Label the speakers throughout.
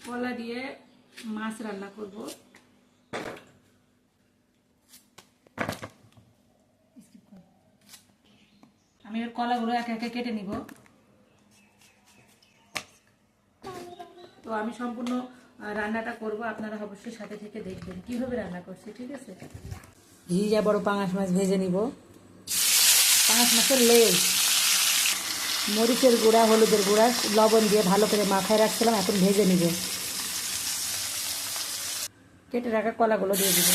Speaker 1: কলা দিয়ে মাছ রান্না করব। আমি এর কলাগুলো একে একে কেটে নিব। তো আমি সম্পূর্ণ রান্নাটা করব, আপনারা অবশ্যই সাথে থেকে দেখবেন কিভাবে রান্না করছি, ঠিক আছে। ভিজা বড় পাঙাশ মাছ ভেজে নিব। পাঙাশ মাছের লেজ মরিচের গুঁড়া, হলুদের গুঁড়া, লবণ দিয়ে ভালো করে মাখায় রাখছিলাম, এখন ভেজে নিব। কেটে রাখা কলাগুলো দিয়ে দিব।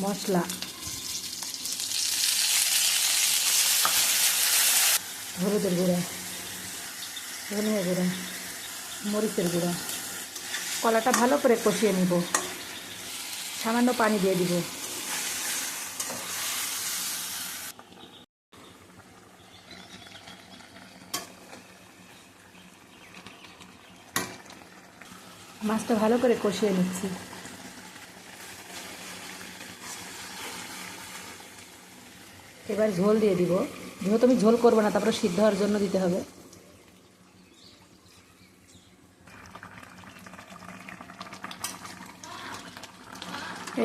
Speaker 1: মশলা, হলুদের গুঁড়া, ধনিয়া গুঁড়া, মরিচের গুঁড়া। কলাটা ভালো করে কষিয়ে নিব, সামান্য পানি দিয়ে দিব। মাছটা ভালো করে কষিয়ে নিচ্ছি। এবার ঝোল দিয়ে দিব। যেহেতু আমি ঝোল করবো না, তারপরে সিদ্ধ হওয়ার জন্য দিতে হবে।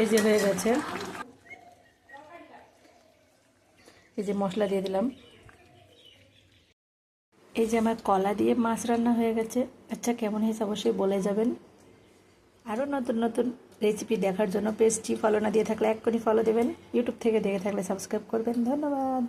Speaker 1: এই যে হয়ে গেছে, এই যে মশলা দিয়ে দিলাম। এই যে আমার কলা দিয়ে মাছ রান্না হয়ে গেছে। আচ্ছা, কেমন হয়েছে অবশ্যই বলে যাবেন। আরও নতুন নতুন রেসিপি দেখার জন্য পেজটি ফলো না দিয়ে থাকলে এক্ষুনি ফলো দেবেন। ইউটিউব থেকে দেখে থাকলে সাবস্ক্রাইব করবেন। ধন্যবাদ।